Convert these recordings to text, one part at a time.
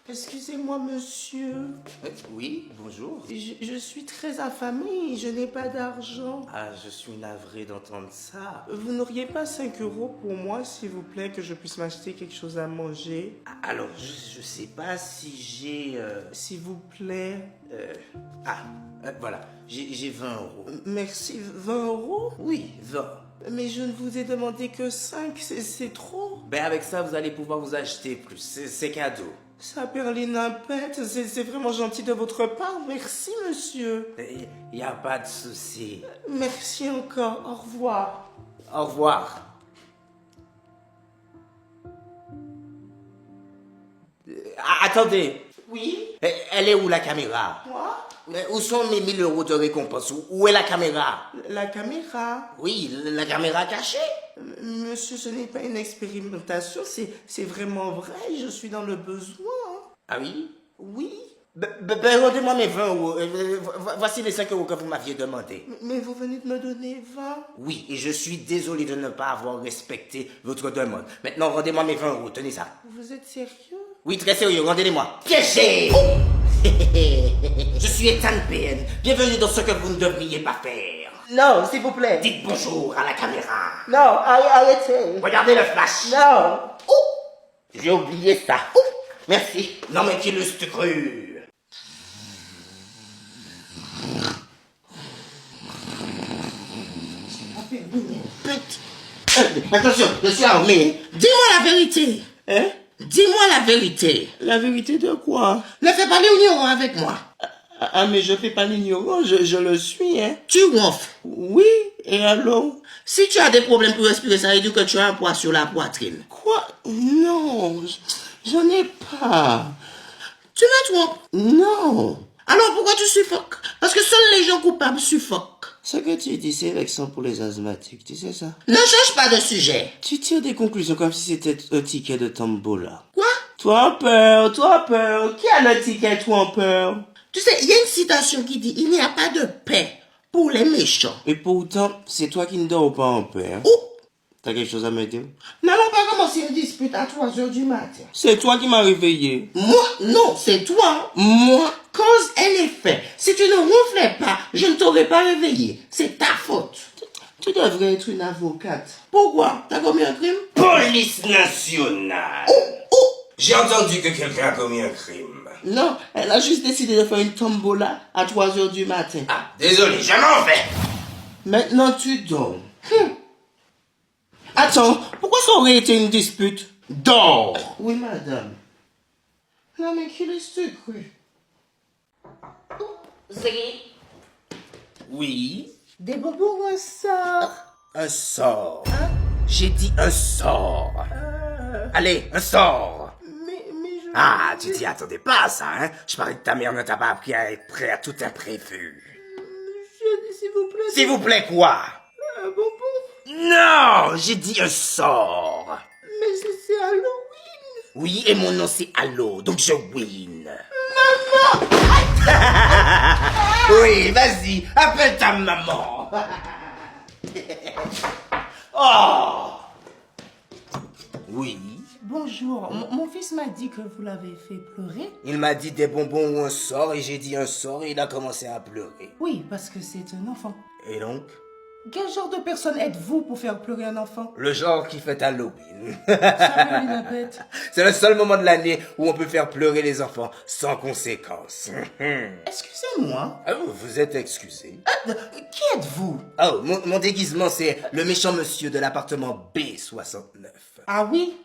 Excusez-moi, monsieur. Oui, bonjour. Je suis très affamée, je n'ai pas d'argent. Ah, je suis navré d'entendre ça. Vous n'auriez pas 5 euros pour moi, s'il vous plaît, que je puisse m'acheter quelque chose à manger? Alors, je sais pas si j'ai... S'il vous plaît. Voilà, j'ai 20 euros. Merci, 20 euros? Oui, 20. Mais je ne vous ai demandé que 5, c'est trop. Ben avec ça, vous allez pouvoir vous acheter plus. C'est cadeau. Ça Perlimpète, c'est vraiment gentil de votre part. Merci, monsieur. Il n'y a pas de souci. Merci encore. Au revoir. Au revoir. Attendez. Oui? Elle est où la caméra? Moi? Où sont mes 1000 euros de récompense? Où est la caméra? La caméra? Oui, la caméra cachée. Monsieur, ce n'est pas une expérimentation, c'est vraiment vrai, je suis dans le besoin. Ah oui? Oui? Rendez-moi mes 20 euros. Voici les 5 euros que vous m'aviez demandé. Mais vous venez de me donner 20. Oui, et je suis désolé de ne pas avoir respecté votre demande. Maintenant, rendez-moi mes 20 euros. Tenez ça. Vous êtes sérieux? Oui, très sérieux. Rendez-les-moi. Piégé! Je suis Ethan PN. Bienvenue dans ce que vous ne devriez pas faire. Non, s'il vous plaît. Dites bonjour à la caméra. Non, arrêtez. Regardez le flash. Non. J'ai oublié ça. Merci. Non, mais qui l'eût cru? Attention, je suis armé. Dis-moi la vérité. Hein? Dis-moi la vérité. La vérité de quoi? Ne fais pas l'ignorant avec moi. Ah, mais je fais pas l'ignorant, je le suis, hein. Tu ronfles. Oui, et alors? Si tu as des problèmes pour respirer, ça veut dire que tu as un poids sur la poitrine. Quoi? Non, j'en ai pas. Tu me trompes. Non. Alors pourquoi tu suffoques? Parce que seuls les gens coupables suffoquent. Ce que tu dis, c'est vexant pour les asthmatiques, tu sais ça? Ne change pas de sujet. Tu tires des conclusions comme si c'était un ticket de tombola. Quoi? Toi en peur, toi en peur. Qui a le ticket, toi en peur? Tu sais, il y a une citation qui dit « Il n'y a pas de paix pour les méchants ». Et pourtant, c'est toi qui ne dors pas en paix. Hein? Oh! T'as quelque chose à me dire? N'allons pas commencer une dispute à 3 heures du matin. C'est toi qui m'as réveillé. Moi? Non, c'est toi. Moi? Cause et effet. Si tu ne ronflais pas, je ne t'aurais pas réveillé. C'est ta faute. Tu devrais être une avocate. Pourquoi? T'as commis un crime? Police nationale. Oh! J'ai entendu que quelqu'un a commis un crime. Non, elle a juste décidé de faire une tombola à 3 heures du matin. Ah, désolé, je m'en vais. Maintenant tu dors. Attends, pourquoi ça aurait été une dispute? Dors! Oui, madame. Non, mais qui laisse-tu cru? Zé? Oui? Des bonbons ou un sort? Un sort. J'ai dit un sort. Allez, un sort. Mais je... Ah, tu t'y attendais pas à ça, hein? Je parie que ta mère ne t'a pas appris à être prêt à tout imprévu. Monsieur, s'il vous plaît... S'il vous plaît, quoi? Un bonbon? Non, j'ai dit un sort. Mais c'est Halloween. Oui, et mon nom c'est Allo, donc je win. Maman! Oui, vas-y, appelle ta maman. Oh! Oui. Bonjour, mon fils m'a dit que vous l'avez fait pleurer. Il m'a dit des bonbons ou un sort et j'ai dit un sort et il a commencé à pleurer. Oui, parce que c'est un enfant. Et donc? Quel genre de personne êtes-vous pour faire pleurer un enfant? Le genre qui fait Halloween. Perlimpète. C'est le seul moment de l'année où on peut faire pleurer les enfants sans conséquence. Excusez-moi. Ah, vous êtes excusé. Qui êtes-vous? Oh, mon déguisement c'est le méchant monsieur de l'appartement B69. Ah oui?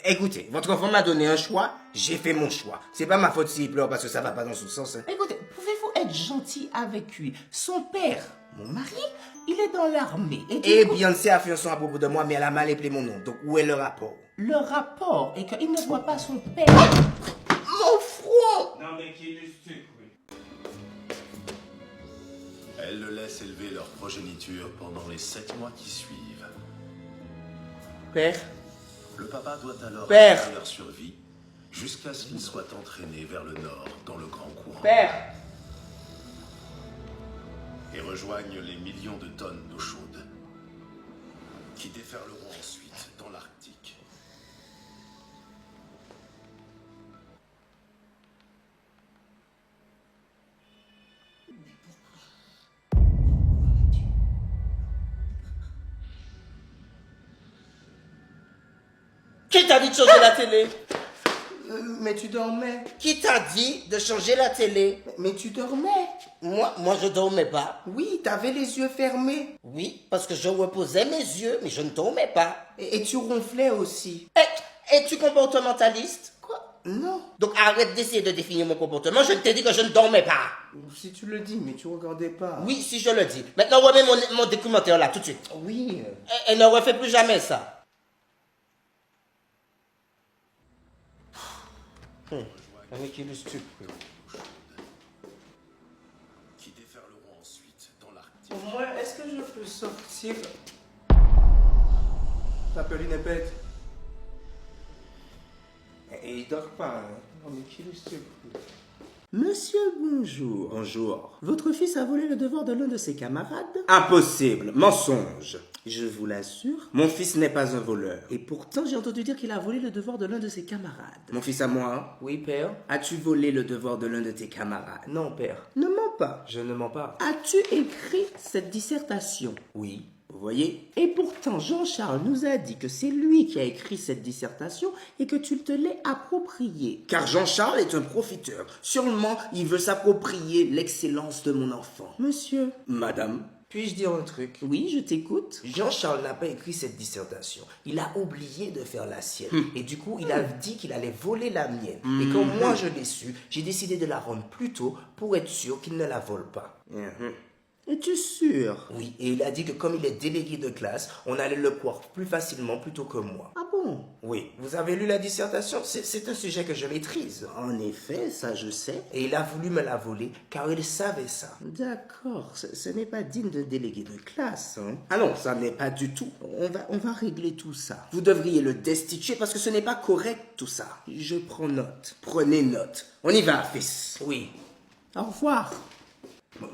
Écoutez, votre enfant m'a donné un choix, j'ai fait mon choix. C'est pas ma faute s'il pleure parce que ça va pas dans son sens. Hein. Écoutez, pouvez-vous être gentil avec lui? Son père, mon mari, il est dans l'armée. Et Beyoncé a fait un son à propos de moi, mais elle a mal appelé mon nom. Donc où est le rapport? Le rapport est qu'il ne voit pas son père. Mon front! Non, mais qui est Elle le laisse élever leur progéniture pendant les 7 mois qui suivent. Père? Le papa doit alors Père. assurer leur survie jusqu'à ce qu'ils soient entraînés vers le nord dans le grand courant Père! et rejoignent les millions de tonnes d'eau chaude qui déferleront ensuite dans l'Arctique. t'a dit de changer la télé? Mais tu dormais. Qui t'a dit de changer la télé? Mais tu dormais. Moi je dormais pas. Oui, t'avais les yeux fermés. Oui, parce que je reposais mes yeux, mais je ne dormais pas. Et tu ronflais aussi. Es-tu comportementaliste? Quoi? Non. Donc arrête d'essayer de définir mon comportement, je t'ai dit que je ne dormais pas. Si tu le dis, mais tu regardais pas. Oui, si je le dis. Maintenant remets mon documentaire là, tout de suite. Oui. Elle ne refait plus jamais ça. Avec qui le stup. qui déferleront ensuite dans l'Arctique. Au moins, est-ce que je peux sortir? T'appelles une épée. Et il dort pas, hein. Non, mais qui le stup? Monsieur, bonjour. Bonjour. Votre fils a volé le devoir de l'un de ses camarades? Impossible, mensonge. Je vous l'assure, mon fils n'est pas un voleur. Et pourtant, j'ai entendu dire qu'il a volé le devoir de l'un de ses camarades. Mon fils à moi? Oui, père. As-tu volé le devoir de l'un de tes camarades? Non, père. Ne mens pas. Je ne mens pas. As-tu écrit cette dissertation? Oui. Vous voyez? Et pourtant, Jean-Charles nous a dit que c'est lui qui a écrit cette dissertation et que tu te l'es appropriée. Car Jean-Charles est un profiteur. Sûrement, il veut s'approprier l'excellence de mon enfant. Monsieur. Madame. Puis-je dire un truc? Oui, je t'écoute. Jean-Charles n'a pas écrit cette dissertation. Il a oublié de faire la sienne. Et du coup, il a dit qu'il allait voler la mienne. Et comme moi, je l'ai su, j'ai décidé de la rendre plus tôt pour être sûr qu'il ne la vole pas. Es-tu sûr? Oui, et il a dit que comme il est délégué de classe, on allait le croire plus facilement plutôt que moi. Ah bon? Oui. Vous avez lu la dissertation? C'est un sujet que je maîtrise. En effet, ça je sais. Et il a voulu me la voler car il savait ça. D'accord, ce n'est pas digne d'un délégué de classe. Hein? Ah non, ça n'est pas du tout. On va régler tout ça. Vous devriez le destituer parce que ce n'est pas correct tout ça. Je prends note. Prenez note. On y va, fils. Oui. Au revoir.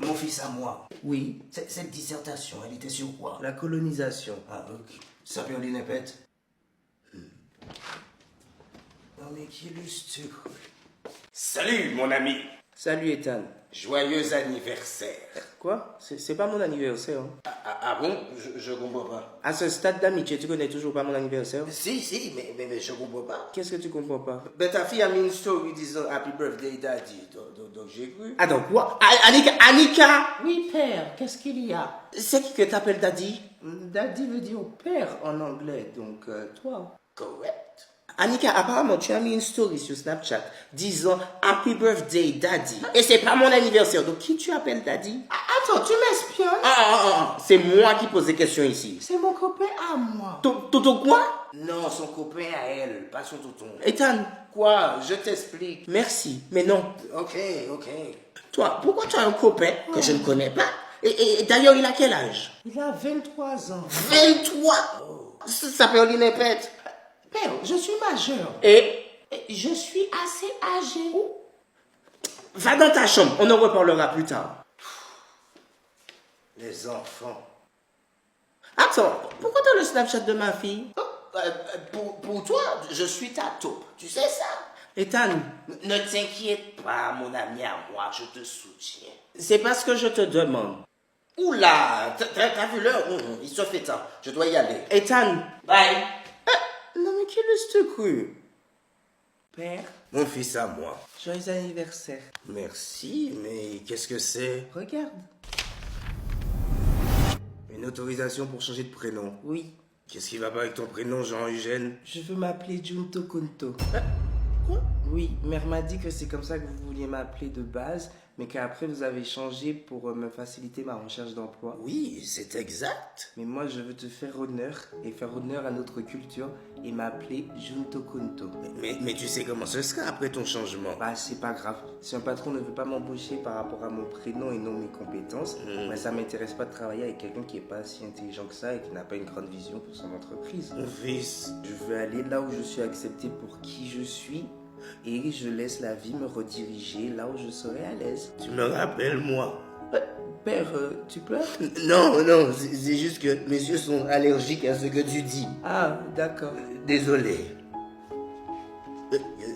Mon fils à moi. Oui. Cette dissertation, elle était sur quoi? La colonisation. Ah, ok. Ça peut aller répète. Non mais qui illustre. Salut, mon ami. Salut Ethan. Joyeux anniversaire. Quoi? C'est pas mon anniversaire. Hein? Ah bon? Je comprends pas. À ce stade d'amitié, tu connais toujours pas mon anniversaire? Si, mais je comprends pas. Qu'est-ce que tu comprends pas? Ben, ta fille a mis une story disant Happy Birthday Daddy. Donc j'ai cru. Ah donc quoi? Annika! Oui père, qu'est-ce qu'il y a? C'est qui que t'appelles Daddy? Daddy veut dire père en anglais, donc toi. Correct. Annika, apparemment, tu as mis une story sur Snapchat disant Happy Birthday Daddy. Et c'est pas mon anniversaire, donc qui tu appelles Daddy? Attends, tu m'espionnes? C'est moi qui pose des questions ici. C'est mon copain à moi. Tonton quoi? Non, son copain à elle, pas son tonton. Ethan, Quoi? Je t'explique. merci, mais non. Ok. Toi, pourquoi tu as un copain que je ne connais pas? Et d'ailleurs, il a quel âge? Il a 23 ans. 23! Ça peut aller répète. Père, je suis majeur. Et Je suis assez âgé. va dans ta chambre, on en reparlera plus tard. Les enfants. Attends, pourquoi t'as le Snapchat de ma fille? Pour toi, je suis ta taupe. Tu sais ça? Ethan, Ne t'inquiète pas, mon ami à moi, je te soutiens. c'est parce que je te demande. Oula, t'as vu l'heure? Il se fait temps. Je dois y aller. Ethan, Bye. non mais qui le cru? Père, Mon fils à moi. joyeux anniversaire. Merci, mais qu'est-ce que c'est? Regarde. Une autorisation pour changer de prénom. Oui, Qu'est-ce qui va pas avec ton prénom, Jean-Eugène? je veux m'appeler Junto Kunto. Quoi? Oui, mère m'a dit que c'est comme ça que vous vouliez m'appeler de base, mais qu'après vous avez changé pour me faciliter ma recherche d'emploi. Oui, c'est exact. Mais moi, je veux te faire honneur et faire honneur à notre culture et m'appeler Junto Kunto. Mais tu sais comment ce sera après ton changement. Bah, c'est pas grave. Si un patron ne veut pas m'embaucher par rapport à mon prénom et non mes compétences, bah, ça m'intéresse pas de travailler avec quelqu'un qui est pas si intelligent que ça et qui n'a pas une grande vision pour son entreprise. Mon fils, Je veux aller là où je suis accepté pour qui je suis et je laisse la vie me rediriger là où je serai à l'aise. tu me rappelles moi. Père, tu pleures? Non, c'est juste que mes yeux sont allergiques à ce que tu dis. Ah, d'accord. Désolé.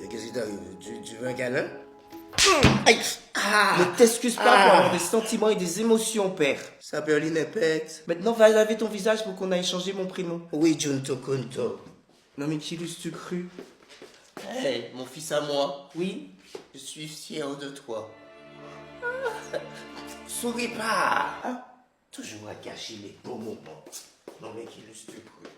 Qu'est-ce qui t'arrive? Tu veux un câlin? Aïe! Ne t'excuse pas pour avoir des sentiments et des émotions, père. Ça peut aller pète. Maintenant, va laver ton visage pour qu'on aille changer mon prénom. Oui, Junto Kunto. Non mais qui l'eût-tu cru? Hey, mon fils à moi, oui, je suis fier de toi. Souris pas. Hein? Toujours à gâcher les beaux moments. Non mais qui l'eût cru?